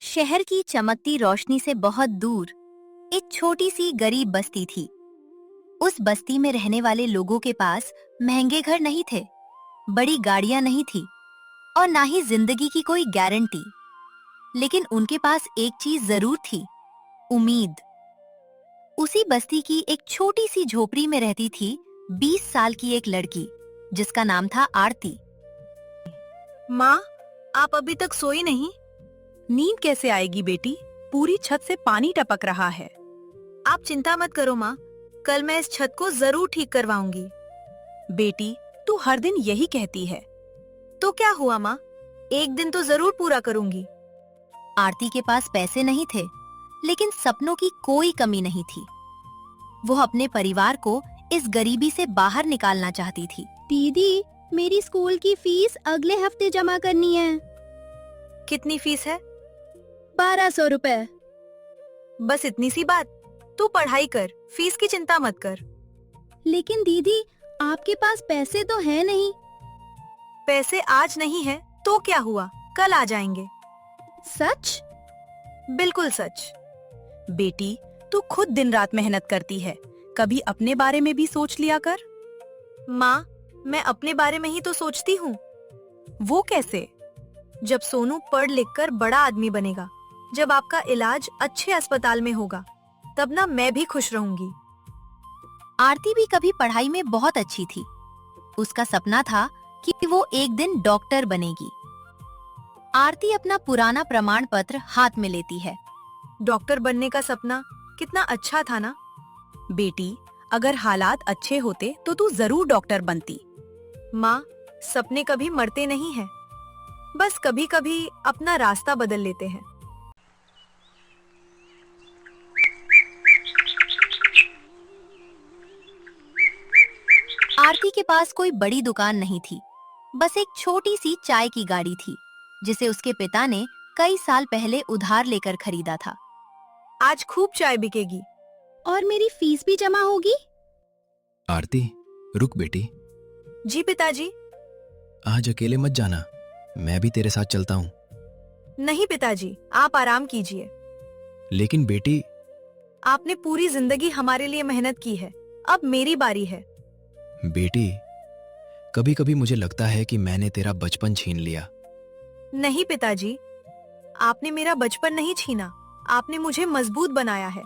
शहर की चमकती रोशनी से बहुत दूर एक छोटी सी गरीब बस्ती थी। उस बस्ती में रहने वाले लोगों के पास महंगे घर नहीं थे, बड़ी गाड़ियां नहीं थी और ना ही जिंदगी की कोई गारंटी। लेकिन उनके पास एक चीज जरूर थी, उम्मीद। उसी बस्ती की एक छोटी सी झोपड़ी में रहती थी 20 साल की एक लड़की, जिसका नाम था आरती। माँ, आप अभी तक सोई नहीं? नींद कैसे आएगी बेटी? पूरी छत से पानी टपक रहा है। आप चिंता मत करो माँ, कल मैं इस छत को जरूर ठीक करवाऊंगी। बेटी, तू हर दिन यही कहती है। तो क्या हुआ माँ, एक दिन तो जरूर पूरा करूंगी। आरती के पास पैसे नहीं थे, लेकिन सपनों की कोई कमी नहीं थी। वो अपने परिवार को इस गरीबी से बाहर निकालना चाहती थी। दीदी, मेरी स्कूल की फीस अगले हफ्ते जमा करनी है। कितनी फीस है? 1200 रुपए। बस इतनी सी बात? तू पढ़ाई कर, फीस की चिंता मत कर। लेकिन दीदी, आपके पास पैसे तो है नहीं। पैसे आज नहीं है तो क्या हुआ, कल आ जाएंगे। सच? बिल्कुल सच। बेटी, तू खुद दिन रात मेहनत करती है, कभी अपने बारे में भी सोच लिया कर। माँ, मैं अपने बारे में ही तो सोचती हूँ। वो कैसे? जब सोनू पढ़ लिख कर बड़ा आदमी बनेगा, जब आपका इलाज अच्छे अस्पताल में होगा, तब ना मैं भी खुश रहूंगी। आरती भी कभी पढ़ाई में बहुत अच्छी थी। उसका सपना था कि वो एक दिन डॉक्टर बनेगी। आरती अपना पुराना प्रमाण पत्र हाथ में लेती है। डॉक्टर बनने का सपना कितना अच्छा था ना। बेटी, अगर हालात अच्छे होते तो तू जरूर डॉक्टर बनती। माँ, सपने कभी मरते नहीं हैं, बस कभी कभी अपना रास्ता बदल लेते हैं। आरती के पास कोई बड़ी दुकान नहीं थी, बस एक छोटी सी चाय की गाड़ी थी, जिसे उसके पिता ने कई साल पहले उधार लेकर खरीदा था। आज खूब चाय बिकेगी। और मेरी फीस भी जमा होगी। आरती, रुक बेटी। जी पिताजी। आज अकेले मत जाना, मैं भी तेरे साथ चलता हूँ। नहीं पिताजी, आप आराम कीजिए। लेकिन बेटी। आपने पूरी जिंदगी हमारे लिए मेहनत की है, अब मेरी बारी है। बेटी, कभी कभी मुझे लगता है कि मैंने तेरा बचपन छीन लिया। नहीं पिताजी, आपने मेरा बचपन नहीं छीना, आपने मुझे मजबूत बनाया है।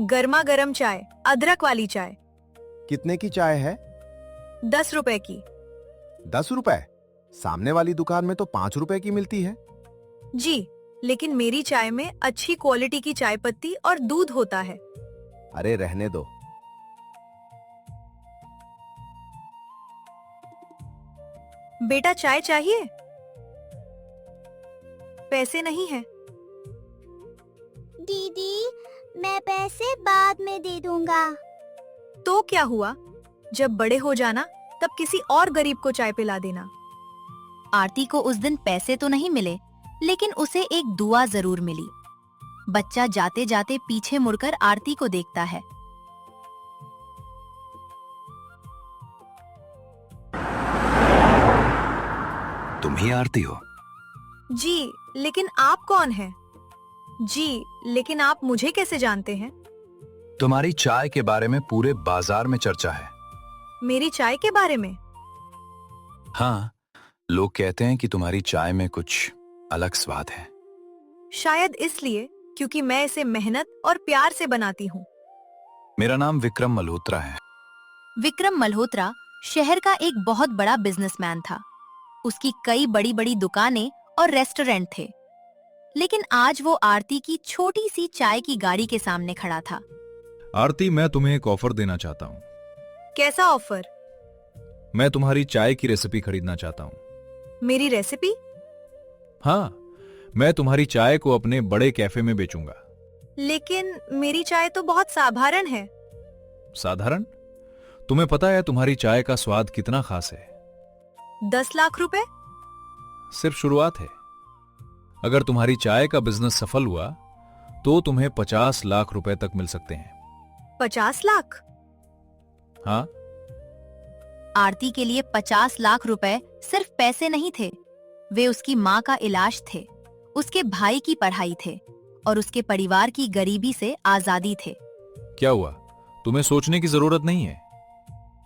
गर्मा गर्म चाय, अदरक वाली चाय। कितने की चाय है? 10 रुपए की। 10 रुपए? सामने वाली दुकान में तो 5 रुपए की मिलती है। जी, लेकिन मेरी चाय में अच्छी क्वालिटी की चाय पत्ती और दूध होता है। अरे रहने दो। बेटा, चाय चाहिए? पैसे नहीं है। दीदी, मैं पैसे बाद में दे दूंगा। तो क्या हुआ, जब बड़े हो जाना तब किसी और गरीब को चाय पिला देना। आरती को उस दिन पैसे तो नहीं मिले, लेकिन उसे एक दुआ जरूर मिली। बच्चा जाते जाते पीछे मुड़कर आरती को देखता है। तुम ही आरती हो? जी, लेकिन आप कौन हैं? जी, लेकिन आप मुझे कैसे जानते हैं? तुम्हारी चाय के बारे में पूरे बाजार में चर्चा है। मेरी चाय के बारे में? हाँ, लोग कहते हैं कि तुम्हारी चाय में कुछ अलग स्वाद है। शायद इसलिए क्योंकि मैं इसे मेहनत और प्यार से बनाती हूँ। मेरा नाम विक्रम मल्होत्रा है। विक्रम मल्होत्रा शहर का एक बहुत बड़ा बिजनेसमैन था। उसकी कई बड़ी बड़ी दुकानें और रेस्टोरेंट थे। लेकिन आज वो आरती की छोटी सी चाय की गाड़ी के सामने खड़ा था। आरती, मैं तुम्हें एक ऑफर देना चाहता हूँ। कैसा ऑफर? मैं तुम्हारी चाय की रेसिपी खरीदना चाहता हूँ। मेरी रेसिपी? हाँ, मैं तुम्हारी चाय को अपने बड़े कैफे में बेचूंगा। लेकिन मेरी चाय तो बहुत साधारण है। साधारण? तुम्हें पता है तुम्हारी चाय का स्वाद कितना खास है? 10 लाख रुपए? सिर्फ शुरुआत है। अगर तुम्हारी चाय का बिजनेस सफल हुआ तो तुम्हें 50 लाख रुपए तक मिल सकते हैं। 50 लाख? हाँ। आरती के लिए 50 लाख रुपए सिर्फ पैसे नहीं थे, वे उसकी माँ का इलाज थे, उसके भाई की पढ़ाई थे और उसके परिवार की गरीबी से आजादी थे। क्या हुआ? तुम्हें सोचने की जरूरत नहीं है।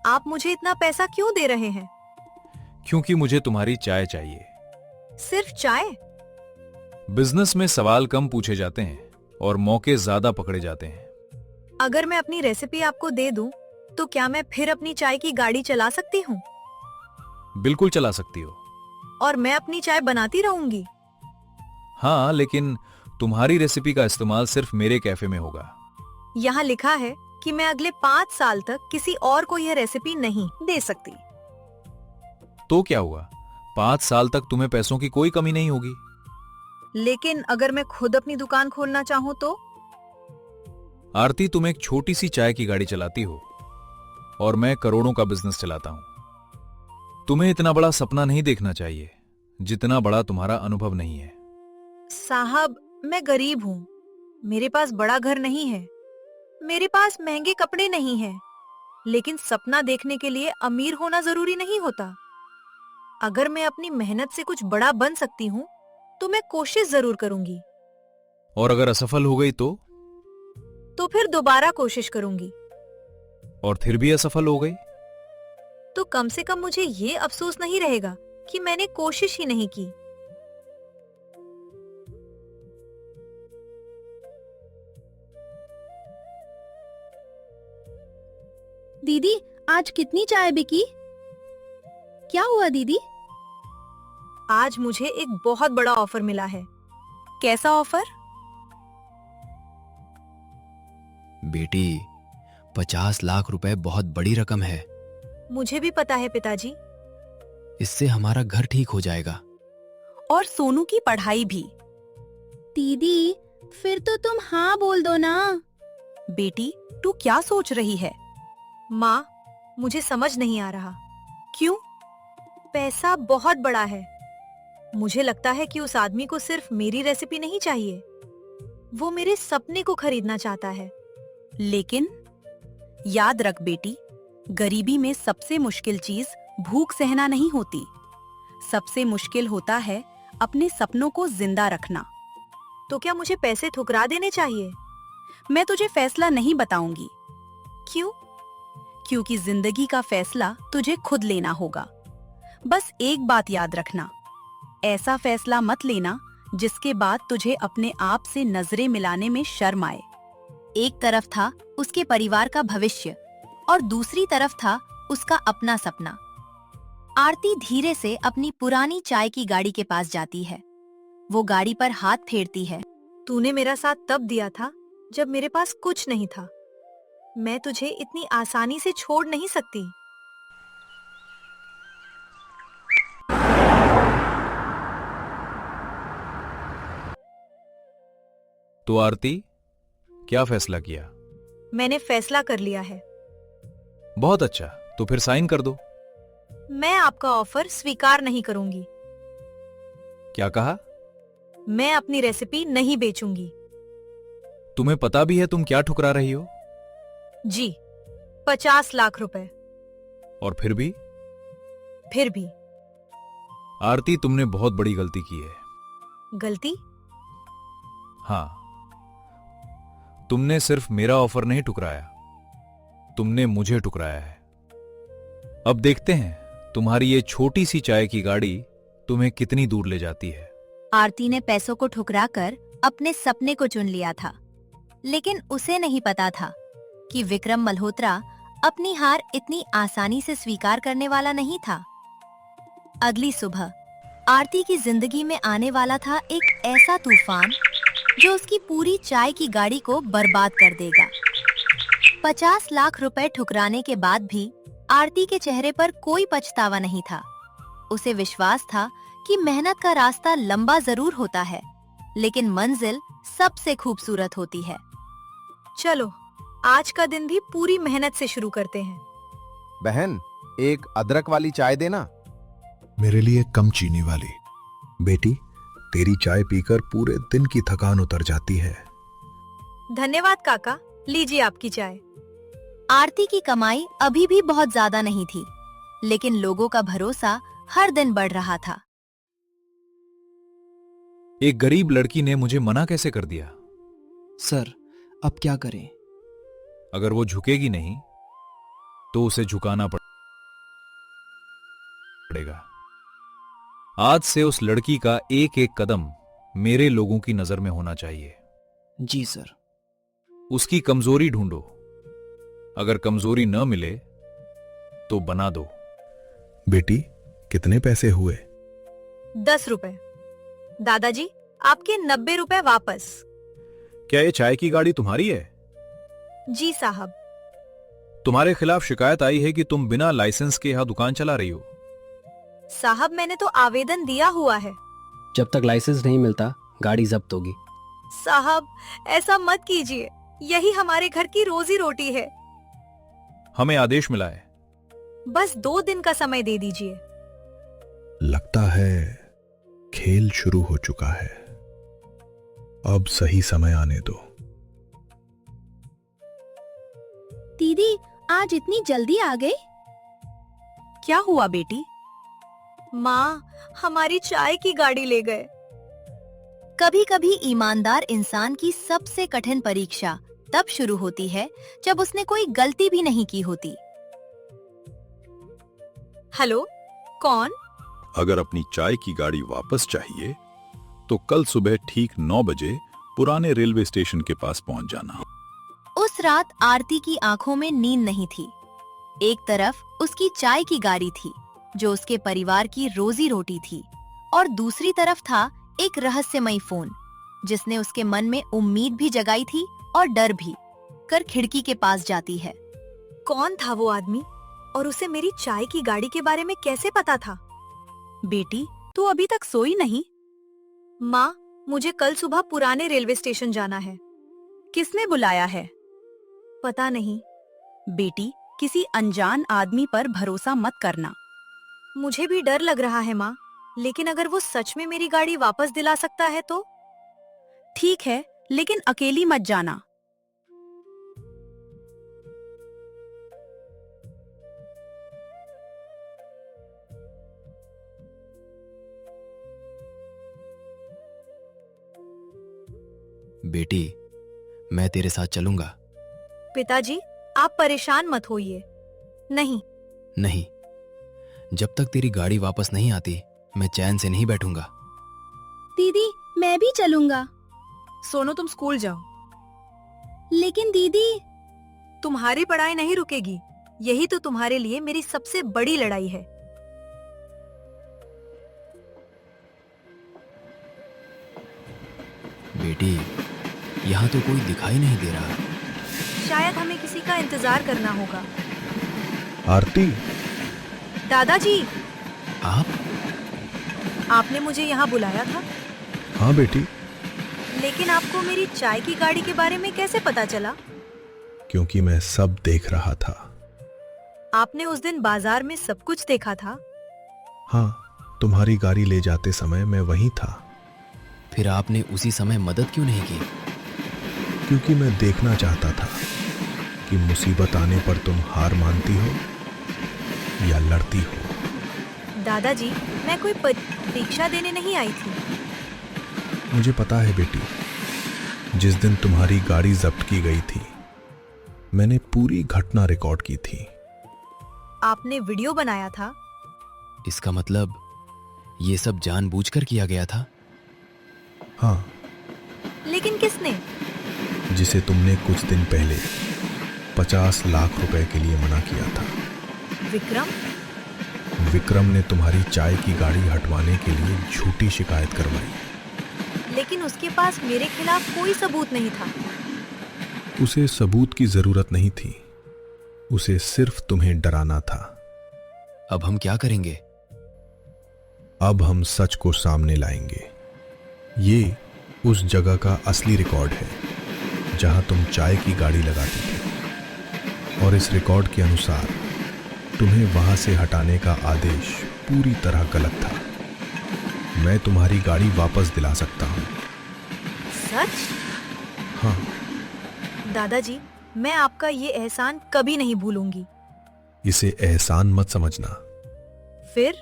आप मुझे इतना पैसा क्यों दे रहे हैं? क्योंकि मुझे तुम्हारी चाय चाहिए। सिर्फ चाय? बिजनेस में सवाल कम पूछे जाते हैं और मौके ज्यादा पकड़े जाते हैं। अगर मैं अपनी रेसिपी आपको दे दूं, तो क्या मैं फिर अपनी चाय की गाड़ी चला सकती हूँ? बिल्कुल चला सकती हो। और मैं अपनी चाय बनाती रहूंगी? हाँ, लेकिन तुम्हारी रेसिपी का इस्तेमाल सिर्फ मेरे कैफे में होगा। यहाँ लिखा है कि मैं अगले 5 साल तक किसी और को यह रेसिपी नहीं दे सकती। तो क्या हुआ? 5 साल तक तुम्हें पैसों की कोई कमी नहीं होगी। लेकिन अगर मैं खुद अपनी दुकान खोलना चाहूँ तो? आरती, तुम एक छोटी सी चाय की गाड़ी चलाती हो और मैं करोड़ों का बिजनेस चलाता हूं। तुम्हें इतना बड़ा सपना नहीं देखना चाहिए जितना बड़ा तुम्हारा अनुभव नहीं है। साहब, मैं गरीब हूँ, मेरे पास बड़ा घर नहीं है, मेरे पास महंगे कपड़े नहीं हैं, लेकिन सपना देखने के लिए अमीर होना जरूरी नहीं होता। अगर मैं अपनी मेहनत से कुछ बड़ा बन सकती हूँ तो मैं कोशिश जरूर करूंगी। और अगर असफल हो गई तो फिर दोबारा कोशिश करूंगी। और फिर भी असफल हो गई? तो कम से कम मुझे ये अफसोस नहीं रहेगा कि मैंने कोशिश ही नहीं की। दीदी, आज कितनी चाय बिकी? क्या हुआ दीदी? आज मुझे एक बहुत बड़ा ऑफर मिला है। कैसा ऑफर? बेटी, 50 लाख रुपए बहुत बड़ी रकम है। मुझे भी पता है पिताजी। इससे हमारा घर ठीक हो जाएगा। और सोनू की पढ़ाई भी। दीदी, फिर तो तुम हाँ बोल दो ना। बेटी, तू क्या सोच रही है? माँ, मुझे समझ नहीं आ रहा। क्यों? पैसा बहुत बड़ा है। मुझे लगता है कि उस आदमी को सिर्फ मेरी रेसिपी नहीं चाहिए, वो मेरे सपने को खरीदना चाहता है। लेकिन याद रख बेटी, गरीबी में सबसे मुश्किल चीज भूख सहना नहीं होती, सबसे मुश्किल होता है अपने सपनों को जिंदा रखना। तो क्या मुझे पैसे ठुकरा देने चाहिए? मैं तुझे फैसला नहीं बताऊंगी। क्यों? क्योंकि जिंदगी का फैसला तुझे खुद लेना होगा। बस एक बात याद रखना, ऐसा फैसला मत लेना जिसके बाद तुझे अपने आप से नजरें मिलाने में शर्म आए। एक तरफ था उसके परिवार का भविष्य और दूसरी तरफ था उसका अपना सपना। आरती धीरे से अपनी पुरानी चाय की गाड़ी के पास जाती है। वो गाड़ी पर हाथ फेरती है। तूने मेरा साथ तब दिया था जब मेरे पास कुछ नहीं था। मैं तुझे इतनी आसानी से छोड़ नहीं सकती। तो आरती, क्या फैसला किया? मैंने फैसला कर लिया है। बहुत अच्छा, तो फिर साइन कर दो। मैं आपका ऑफर स्वीकार नहीं करूंगी। क्या कहा? मैं अपनी रेसिपी नहीं बेचूंगी। तुम्हें पता भी है तुम क्या ठुकरा रही हो? जी, 50 लाख रुपए। और फिर भी? फिर भी। आरती, तुमने बहुत बड़ी गलती की है। गलती? हाँ, तुमने सिर्फ मेरा ऑफर नहीं ठुकराया, तुमने मुझे ठुकराया है। अब देखते हैं तुम्हारी ये छोटी सी चाय की गाड़ी तुम्हें कितनी दूर ले जाती है। आरती ने पैसों को ठुकराकर अपने सपने को चुन लिया था, लेकिन उसे नहीं पता था कि विक्रम मल्होत्रा अपनी हार इतनी आसानी से स्वीकार करने वाला नहीं था। अगली सुबह आरती की जिंदगी में आने वाला था एक ऐसा तूफान जो उसकी पूरी चाय की गाड़ी को बर्बाद कर देगा। 50 लाख रुपए ठुकराने के बाद भी आरती के चेहरे पर कोई पछतावा नहीं था। उसे विश्वास था कि मेहनत का रास्ता लंबा जरूर होता है, लेकिन मंजिल सबसे खूबसूरत होती है। चलो, आज का दिन भी पूरी मेहनत से शुरू करते हैं। बहन, एक अदरक वाली चाय देना। मेरे लिए कम चीनी वाली। बेटी, तेरी चाय पीकर पूरे दिन की थकान उतर जाती है। धन्यवाद काका, लीजिए आपकी चाय। आरती की कमाई अभी भी बहुत ज्यादा नहीं थी, लेकिन लोगों का भरोसा हर दिन बढ़ रहा था। एक गरीब लड़की ने मुझे मना कैसे कर दिया? सर, अब क्या करें? अगर वो झुकेगी नहीं तो उसे झुकाना पड़ेगा। आज से उस लड़की का एक एक कदम मेरे लोगों की नजर में होना चाहिए। जी सर। उसकी कमजोरी ढूंढो, अगर कमजोरी न मिले तो बना दो। बेटी, कितने पैसे हुए? 10 रुपए। दादाजी, आपके 90 रुपए वापस। क्या ये चाय की गाड़ी तुम्हारी है? जी साहब। तुम्हारे खिलाफ शिकायत आई है कि तुम बिना लाइसेंस के यहां दुकान चला रही हो। साहब, मैंने तो आवेदन दिया हुआ है। जब तक लाइसेंस नहीं मिलता गाड़ी जब्त होगी। साहब, ऐसा मत कीजिए, यही हमारे घर की रोजी रोटी है। हमें आदेश मिला है। बस 2 दिन का समय दे दीजिए। लगता है खेल शुरू हो चुका है। अब सही समय आने दो। दीदी, आज इतनी जल्दी आ गई? क्या हुआ बेटी? माँ, हमारी चाय की गाड़ी ले गए। कभी कभी ईमानदार इंसान की सबसे कठिन परीक्षा तब शुरू होती है जब उसने कोई गलती भी नहीं की होती। हेलो, कौन? अगर अपनी चाय की गाड़ी वापस चाहिए तो कल सुबह ठीक 9 बजे पुराने रेलवे स्टेशन के पास पहुंच जाना। उस रात आरती की आंखों में नींद नहीं थी। एक तरफ उसकी चाय की गाड़ी थी जो उसके परिवार की रोजी रोटी थी, और दूसरी तरफ था एक रहस्यमयी फोन जिसने उसके मन में उम्मीद भी जगाई थी और डर भी। कर खिड़की के पास जाती है। कौन था वो आदमी और उसे मेरी चाय की गाड़ी के बारे में कैसे पता था? बेटी, तू अभी तक सोई नहीं? माँ, मुझे कल सुबह पुराने रेलवे स्टेशन जाना है। किसने बुलाया है? पता नहीं। बेटी, किसी अनजान आदमी पर भरोसा मत करना। मुझे भी डर लग रहा है माँ, लेकिन अगर वो सच में मेरी गाड़ी वापस दिला सकता है तो? ठीक है, लेकिन अकेली मत जाना। बेटी, मैं तेरे साथ चलूंगा। पिताजी, आप परेशान मत होइए। नहीं, जब तक तेरी गाड़ी वापस नहीं आती मैं चैन से नहीं बैठूंगा। दीदी, मैं भी चलूंगा। सोनो, तुम स्कूल जाओ। लेकिन दीदी। तुम्हारी पढ़ाई नहीं रुकेगी। यही तो तुम्हारे लिए मेरी सबसे बड़ी लड़ाई है। बेटी, यहाँ तो कोई दिखाई नहीं दे रहा। शायद हमें किसी का इंतजार करना होगा। आरती, दादाजी, आप? आपने मुझे यहाँ बुलाया था? हाँ बेटी। लेकिन आपको मेरी चाय की गाड़ी के बारे में कैसे पता चला? क्योंकि मैं सब देख रहा था। आपने उस दिन बाजार में सब कुछ देखा था? हाँ, तुम्हारी गाड़ी ले जाते समय मैं वहीं था। फिर आपने उसी समय मदद क्यों नहीं की? क्योंकि मैं देखना चाहता था कि मुसीबत आने पर तुम हार मानती हो या लड़ती हो। दादाजी, मैं कोई परीक्षा देने नहीं आई थी। मुझे पता है बेटी, जिस दिन तुम्हारी गाड़ी जब्त की गई थी मैंने पूरी घटना रिकॉर्ड की थी। आपने वीडियो बनाया था? इसका मतलब ये सब जानबूझकर किया गया था? हाँ। लेकिन किसने? जिसे तुमने कुछ दिन पहले 50 लाख रुपए के लिए मना किया था। विक्रम? विक्रम ने तुम्हारी चाय की गाड़ी हटवाने के लिए झूठी शिकायत करवाई। लेकिन उसके पास मेरे खिलाफ कोई सबूत नहीं था। उसे सबूत की जरूरत नहीं थी, उसे सिर्फ तुम्हें डराना था। अब हम क्या करेंगे? अब हम सच को सामने लाएंगे। ये उस जगह का असली रिकॉर्ड है जहां तुम चाय की गाड़ी लगाती थी, और इस रिकॉर्ड के अनुसार तुम्हें वहां से हटाने का आदेश पूरी तरह गलत था। मैं तुम्हारी गाड़ी वापस दिला सकता हूं। सच? हाँ। दादाजी, मैं आपका ये एहसान कभी नहीं भूलूंगी। इसे एहसान मत समझना, फिर?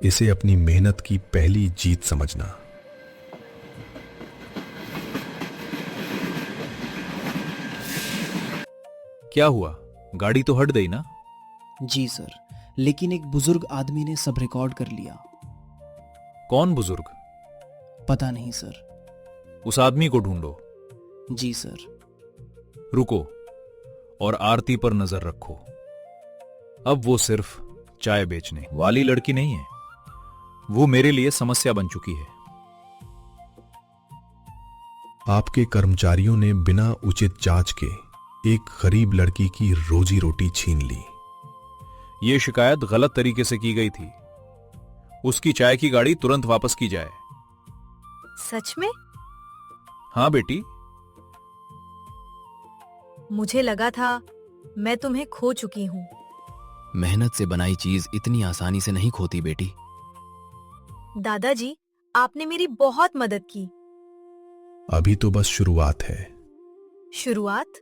इसे अपनी मेहनत की पहली जीत समझना। क्या हुआ? गाड़ी तो हट गई ना? जी सर, लेकिन एक बुजुर्ग आदमी ने सब रिकॉर्ड कर लिया। कौन बुजुर्ग? पता नहीं सर। उस आदमी को ढूंढो। जी सर। रुको और आरती पर नजर रखो। अब वो सिर्फ चाय बेचने वाली लड़की नहीं है, वो मेरे लिए समस्या बन चुकी है। आपके कर्मचारियों ने बिना उचित जांच के एक गरीब लड़की की रोजी रोटी छीन ली। ये शिकायत गलत तरीके से की गई थी। उसकी चाय की गाड़ी तुरंत वापस की जाए। सच में? हाँ बेटी। मुझे लगा था मैं तुम्हें खो चुकी हूं। मेहनत से बनाई चीज इतनी आसानी से नहीं खोती बेटी। दादाजी, आपने मेरी बहुत मदद की। अभी तो बस शुरुआत है। शुरुआत?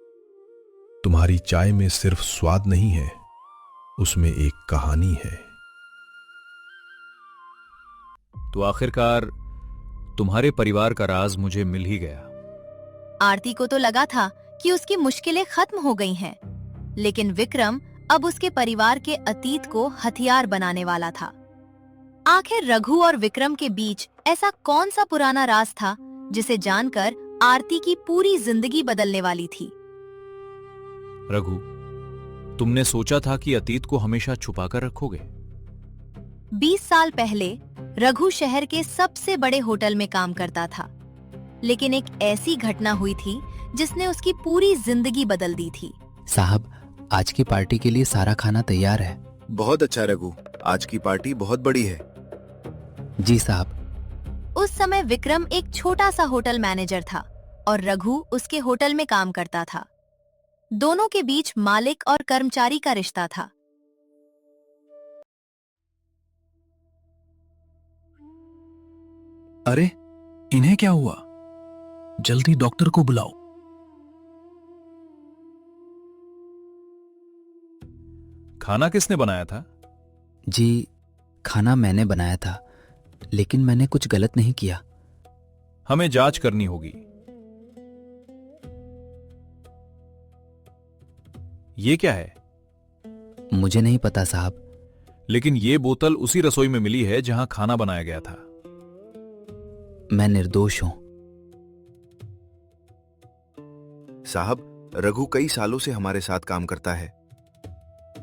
तुम्हारी चाय में सिर्फ स्वाद नहीं है, उसमें एक कहानी है। तो आखिरकार तुम्हारे परिवार का राज मुझे मिल ही गया। आरती को तो लगा था कि उसकी मुश्किलें खत्म हो गई हैं, लेकिन विक्रम अब उसके परिवार के अतीत को हथियार बनाने वाला था। आखिर रघु और विक्रम के बीच ऐसा कौन सा पुराना राज था जिसे जानकर आरती की पूरी जिंदगी बदलने वाली थी? रघु, तुमने सोचा था कि अतीत को हमेशा छुपाकर रखोगे। 20 साल पहले रघु शहर के सबसे बड़े होटल में काम करता था, लेकिन एक ऐसी घटना हुई थी जिसने उसकी पूरी जिंदगी बदल दी थी। साहब, आज की पार्टी के लिए सारा खाना तैयार है। बहुत अच्छा रघु, आज की पार्टी बहुत बड़ी है। जी साहब। उस समय विक्रम एक छोटा सा होटल मैनेजर था और रघु उसके होटल में काम करता था। दोनों के बीच मालिक और कर्मचारी का रिश्ता था। अरे, इन्हें क्या हुआ? जल्दी डॉक्टर को बुलाओ। खाना किसने बनाया था? जी, खाना मैंने बनाया था, लेकिन मैंने कुछ गलत नहीं किया। हमें जांच करनी होगी। ये क्या है? मुझे नहीं पता साहब। लेकिन ये बोतल उसी रसोई में मिली है जहां खाना बनाया गया था। मैं निर्दोष हूं। साहब, रघु कई सालों से हमारे साथ काम करता है,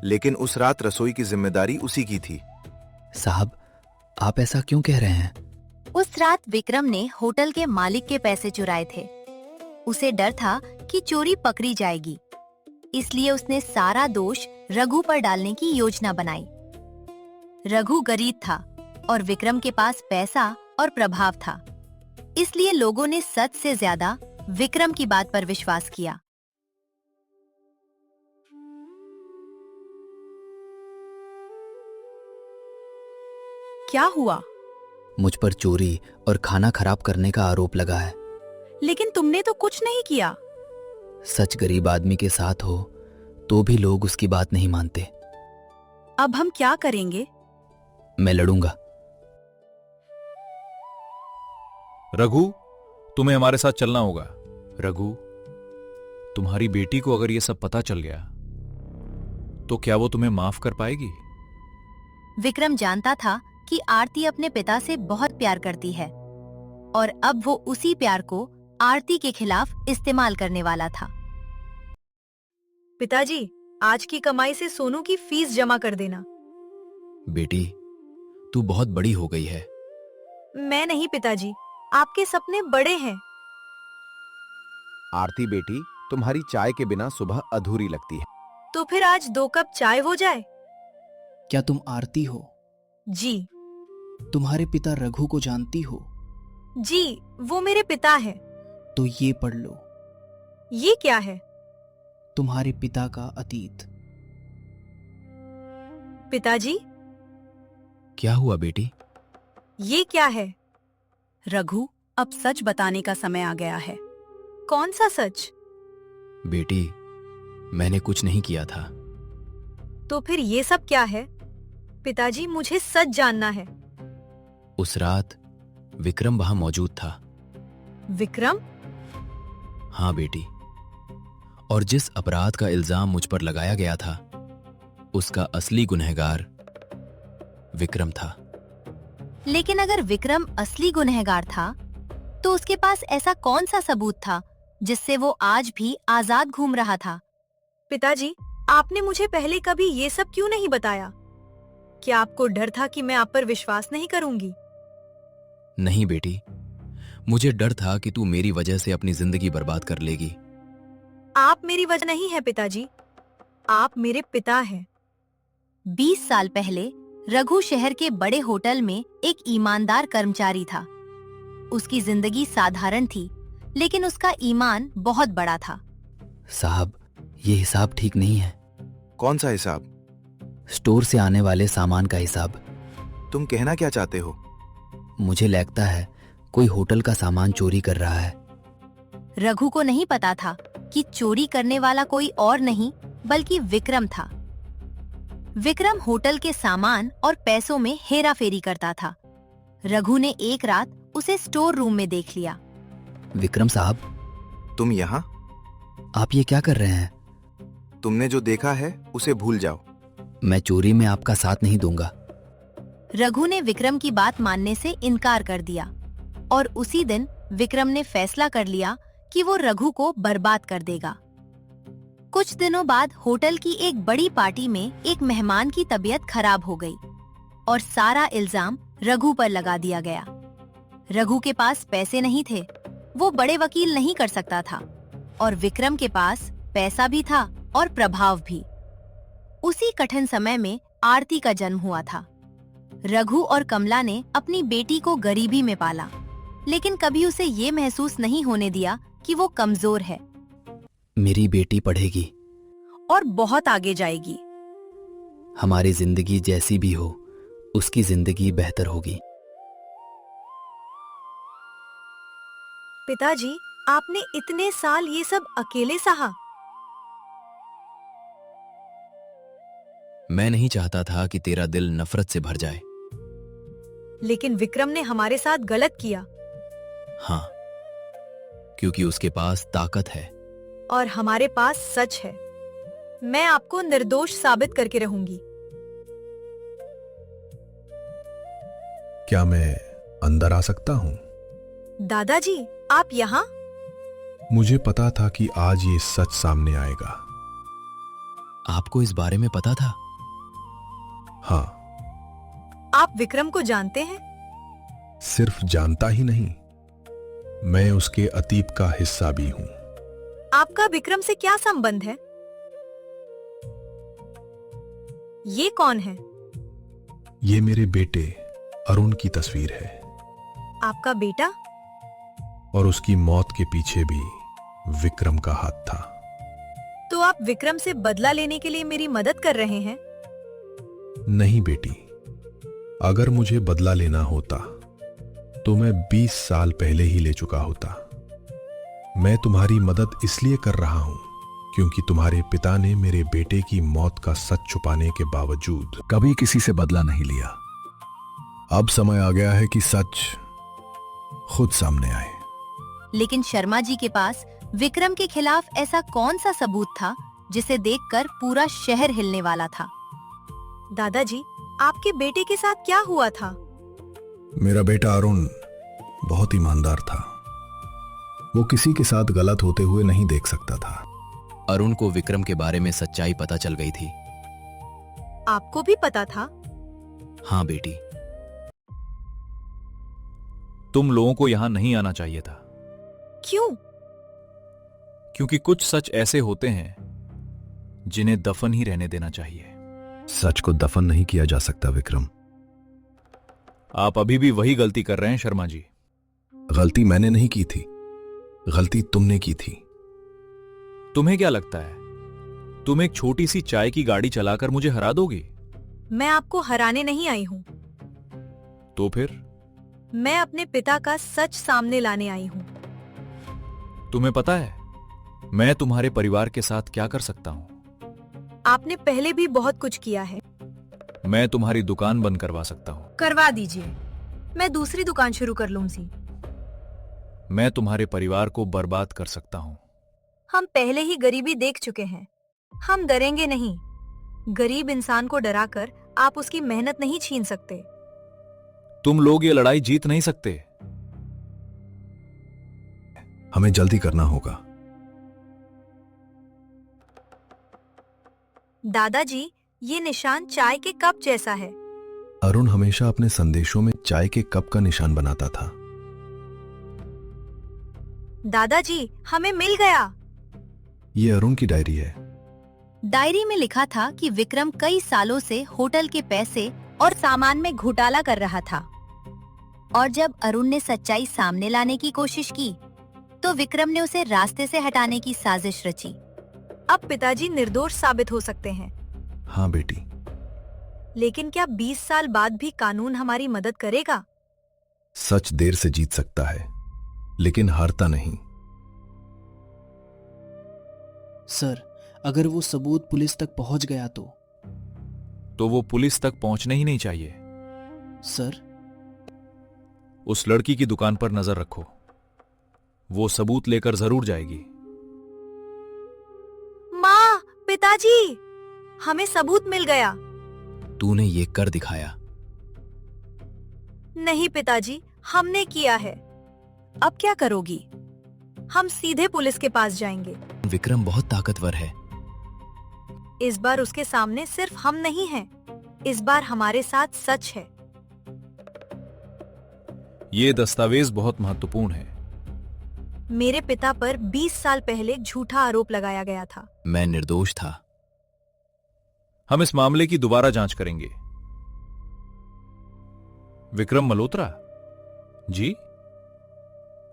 लेकिन उस रात रसोई की जिम्मेदारी उसी की थी। साहब, आप ऐसा क्यों कह रहे हैं? उस रात विक्रम ने होटल के मालिक के पैसे चुराए थे। उसे डर था कि चोरी पकड़ी जाएगी, इसलिए उसने सारा दोष रघु पर डालने की योजना बनाई। रघु गरीब था और विक्रम के पास पैसा और प्रभाव था, इसलिए लोगों ने सच से ज्यादा विक्रम की बात पर विश्वास किया। क्या हुआ? मुझ पर चोरी और खाना खराब करने का आरोप लगा है। लेकिन तुमने तो कुछ नहीं किया। सच गरीब आदमी के साथ हो तो भी लोग उसकी बात नहीं मानते। अब हम क्या करेंगे? मैं लड़ूंगा। रघु, तुम्हें हमारे साथ चलना होगा। रघु, तुम्हारी बेटी को अगर यह सब पता चल गया तो क्या वो तुम्हें माफ कर पाएगी? विक्रम जानता था कि आरती अपने पिता से बहुत प्यार करती है और अब वो उसी प्यार को आरती के खिलाफ इस्तेमाल करने वाला था। पिताजी, आज की कमाई से सोनू की फीस जमा कर देना। बेटी, तू बहुत बड़ी हो गई है। मैं नहीं पिताजी, आपके सपने बड़े हैं। आरती बेटी, तुम्हारी चाय के बिना सुबह अधूरी लगती है। तो फिर आज 2 कप चाय हो जाए। क्या तुम आरती हो? जी। तुम्हारे पिता रघु को जानती हो? जी, वो मेरे पिता हैं। तो ये पढ़ लो। ये क्या है? तुम्हारे पिता का अतीत। पिताजी, क्या हुआ बेटी? ये क्या है? रघु, अब सच बताने का समय आ गया है। कौन सा सच? बेटी, मैंने कुछ नहीं किया था। तो फिर ये सब क्या है? पिताजी, मुझे सच जानना है। उस रात विक्रम वहां मौजूद था। विक्रम? हाँ बेटी, और जिस अपराध का इल्जाम मुझ पर लगाया गया था उसका असली गुनहगार विक्रम था। लेकिन अगर विक्रम असली गुनहगार था तो उसके पास ऐसा कौन सा सबूत था जिससे वो आज भी आजाद घूम रहा था? पिताजी, आपने मुझे पहले कभी ये सब क्यों नहीं बताया? क्या आपको डर था कि मैं आप पर विश्वास नहीं करूंगी? नहीं बेटी, मुझे डर था कि तू मेरी वजह से अपनी जिंदगी बर्बाद कर लेगी। आप मेरी वजह नहीं है पिताजी, आप मेरे पिता हैं। 20 साल पहले रघु शहर के बड़े होटल में एक ईमानदार कर्मचारी था। उसकी जिंदगी साधारण थी, लेकिन उसका ईमान बहुत बड़ा था। साहब, ये हिसाब ठीक नहीं है। कौन सा हिसाब? स्टोर से आने वाले सामान का हिसाब। तुम कहना क्या चाहते हो? मुझे लगता है कोई होटल का सामान चोरी कर रहा है। रघु को नहीं पता था कि चोरी करने वाला कोई और नहीं बल्कि विक्रम था। विक्रम होटल के सामान और पैसों में हेराफेरी करता था। रघु ने एक रात उसे स्टोर रूम में देख लिया। विक्रम साहब, तुम यहाँ? आप ये क्या कर रहे हैं? तुमने जो देखा है उसे भूल जाओ। मैं चोरी में आपका साथ नहीं दूंगा। रघु ने विक्रम की बात मानने से इनकार कर दिया और उसी दिन विक्रम ने फैसला कर लिया कि वो रघु को बर्बाद कर देगा। कुछ दिनों बाद होटल की एक बड़ी पार्टी में एक मेहमान की तबीयत खराब हो गई और सारा इल्जाम रघु पर लगा दिया गया। रघु के पास पैसे नहीं थे, वो बड़े वकील नहीं कर सकता था, और विक्रम के पास पैसा भी था और प्रभाव भी। उसी कठिन समय में आरती का जन्म हुआ था। रघु और कमला ने अपनी बेटी को गरीबी में पाला, लेकिन कभी उसे ये महसूस नहीं होने दिया कि वो कमजोर है। मेरी बेटी पढ़ेगी और बहुत आगे जाएगी। हमारी जिंदगी जैसी भी हो, उसकी जिंदगी बेहतर होगी। पिताजी, आपने इतने साल ये सब अकेले सहा? मैं नहीं चाहता था कि तेरा दिल नफरत से भर जाए। लेकिन विक्रम ने हमारे साथ गलत किया। हाँ, क्योंकि उसके पास ताकत है और हमारे पास सच है। मैं आपको निर्दोष साबित करके रहूंगी। क्या मैं अंदर आ सकता हूं? दादाजी, आप यहाँ? मुझे पता था कि आज ये सच सामने आएगा। आपको इस बारे में पता था? हाँ। आप विक्रम को जानते हैं? सिर्फ जानता ही नहीं, मैं उसके अतीत का हिस्सा भी हूं। आपका विक्रम से क्या संबंध है? ये कौन है? ये मेरे बेटे अरुण की तस्वीर है। आपका बेटा? और उसकी मौत के पीछे भी विक्रम का हाथ था। तो आप विक्रम से बदला लेने के लिए मेरी मदद कर रहे हैं? नहीं बेटी, अगर मुझे बदला लेना होता तो मैं 20 साल पहले ही ले चुका होता। मैं तुम्हारी मदद इसलिए कर रहा हूं क्योंकि तुम्हारे पिता ने मेरे बेटे की मौत का सच छुपाने के बावजूद कभी किसी से बदला नहीं लिया। अब समय आ गया है कि सच खुद सामने आए। लेकिन शर्मा जी के पास विक्रम के खिलाफ ऐसा कौन सा सबूत था जिसे देखकर पूरा शहर हिलने वाला था? दादाजी, आपके बेटे के साथ क्या हुआ था? मेरा बेटा अरुण बहुत ईमानदार था। वो किसी के साथ गलत होते हुए नहीं देख सकता था। अरुण को विक्रम के बारे में सच्चाई पता चल गई थी। आपको भी पता था? हाँ बेटी। तुम लोगों को यहां नहीं आना चाहिए था। क्यों? क्योंकि कुछ सच ऐसे होते हैं जिन्हें दफन ही रहने देना चाहिए। सच को दफन नहीं किया जा सकता विक्रम। आप अभी भी वही गलती कर रहे हैं शर्मा जी। गलती मैंने नहीं की थी, गलती तुमने की थी। तुम्हें क्या लगता है तुम एक छोटी सी चाय की गाड़ी चलाकर मुझे हरा दोगी? मैं आपको हराने नहीं आई हूँ। तो फिर? मैं अपने पिता का सच सामने लाने आई हूँ। तुम्हें पता है मैं तुम्हारे परिवार के साथ क्या कर सकता हूं? आपने पहले भी बहुत कुछ किया है। मैं तुम्हारी दुकान बंद करवा सकता हूँ। करवा दीजिए, मैं दूसरी दुकान शुरू कर लूंगी। मैं तुम्हारे परिवार को बर्बाद कर सकता हूँ। हम पहले ही गरीबी देख चुके हैं, हम डरेंगे नहीं। गरीब इंसान को डराकर आप उसकी मेहनत नहीं छीन सकते। तुम लोग ये लड़ाई जीत नहीं सकते। हमें जल्दी करना होगा। दादाजी, ये निशान चाय के कप जैसा है। अरुण हमेशा अपने संदेशों में चाय के कप का निशान बनाता था। दादाजी, हमें मिल गया। ये अरुण की डायरी है। डायरी में लिखा था कि विक्रम कई सालों से होटल के पैसे और सामान में घोटाला कर रहा था, और जब अरुण ने सच्चाई सामने लाने की कोशिश की तो विक्रम ने उसे रास्ते से हटाने की साजिश रची। अब पिताजी निर्दोष साबित हो सकते हैं। हाँ बेटी। लेकिन क्या 20 साल बाद भी कानून हमारी मदद करेगा? सच देर से जीत सकता है, लेकिन हारता नहीं। सर, अगर वो सबूत पुलिस तक पहुंच गया तो वो पुलिस तक पहुंचने ही नहीं चाहिए। सर, उस लड़की की दुकान पर नजर रखो, वो सबूत लेकर जरूर जाएगी। माँ, पिताजी, हमें सबूत मिल गया। तूने ये कर दिखाया। नहीं पिताजी, हमने किया है। अब क्या करोगी? हम सीधे पुलिस के पास जाएंगे। विक्रम बहुत ताकतवर है। इस बार उसके सामने सिर्फ हम नहीं हैं, इस बार हमारे साथ सच है। ये दस्तावेज बहुत महत्वपूर्ण है। मेरे पिता पर 20 साल पहले झूठा आरोप लगाया गया था। मैं निर्दोष था। हम इस मामले की दोबारा जांच करेंगे। विक्रम मल्होत्रा जी,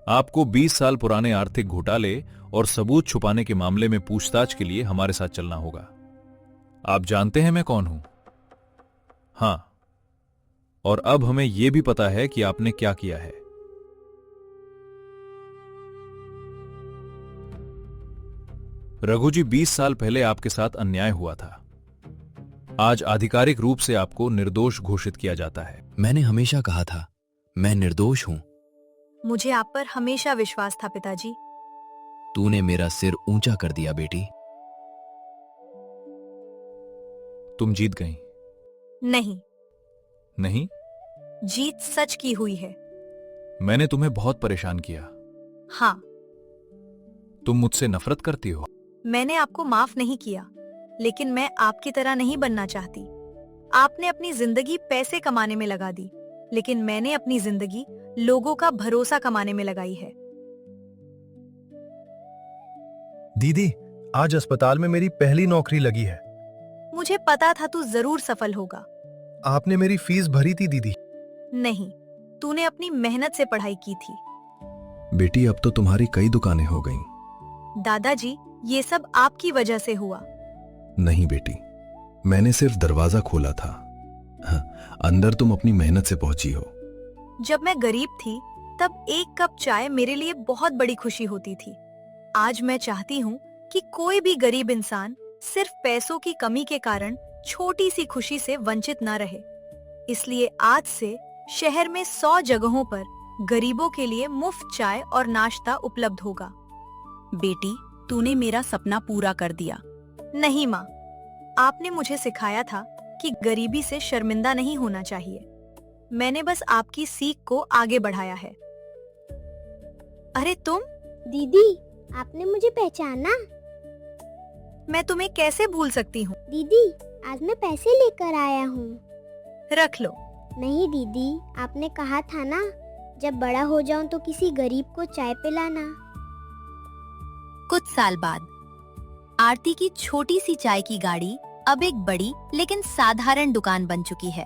आपको 20 साल पुराने आर्थिक घोटाले और सबूत छुपाने के मामले में पूछताछ के लिए हमारे साथ चलना होगा। आप जानते हैं मैं कौन हूं? हां, और अब हमें यह भी पता है कि आपने क्या किया है। रघु जी, 20 साल पहले आपके साथ अन्याय हुआ था। आज आधिकारिक रूप से आपको निर्दोष घोषित किया जाता है। मैंने हमेशा कहा था मैं निर्दोष हूं। मुझे आप पर हमेशा विश्वास था पिताजी। तूने मेरा सिर ऊंचा कर दिया बेटी। तुम जीत गई। नहीं, नहीं, जीत सच की हुई है। मैंने तुम्हें बहुत परेशान किया। हाँ, तुम मुझसे नफरत करती हो। मैंने आपको माफ नहीं किया, लेकिन मैं आपकी तरह नहीं बनना चाहती। आपने अपनी जिंदगी पैसे कमाने में लगा दी, लेकिन मैंने अपनी जिंदगी लोगों का भरोसा कमाने में लगाई है। दीदी, आज अस्पताल में मेरी पहली नौकरी लगी है। मुझे पता था तू जरूर सफल होगा। आपने मेरी फीस भरी थी दीदी। नहीं, तूने अपनी मेहनत से पढ़ाई की थी। बेटी, अब तो तुम्हारी कई दुकानें हो गईं। दादाजी, ये सब आपकी वजह से हुआ। नहीं बेटी, मैंने सिर्फ दरवाजा खोला था। हाँ, अंदर तुम अपनी मेहनत से पहुंची हो। जब मैं गरीब थी तब एक कप चाय मेरे लिए बहुत बड़ी खुशी होती थी। आज मैं चाहती हूँ कि कोई भी गरीब इंसान सिर्फ पैसों की कमी के कारण छोटी सी खुशी से वंचित न रहे। इसलिए आज से शहर में 100 जगहों पर गरीबों के लिए मुफ्त चाय और नाश्ता उपलब्ध होगा। बेटी, तूने मेरा सपना पूरा कर दिया। नहीं माँ, आपने मुझे सिखाया था कि गरीबी से शर्मिंदा नहीं होना चाहिए। मैंने बस आपकी सीख को आगे बढ़ाया है। अरे तुम? दीदी, आपने मुझे पहचाना? मैं तुम्हें कैसे भूल सकती हूँ? दीदी, आज मैं पैसे लेकर आया हूँ। रख लो। नहीं दीदी, आपने कहा था ना, जब बड़ा हो जाऊं तो किसी गरीब को चाय पिलाना। कुछ साल बाद आरती की छोटी सी चाय की गाड़ी अब एक बड़ी लेकिन साधारण दुकान बन चुकी है।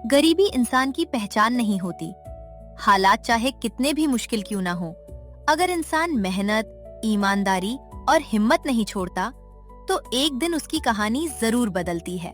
गरीबी इंसान की पहचान नहीं होती। हालात चाहे कितने भी मुश्किल क्यों ना हो, अगर इंसान मेहनत, ईमानदारी और हिम्मत नहीं छोड़ता तो एक दिन उसकी कहानी जरूर बदलती है।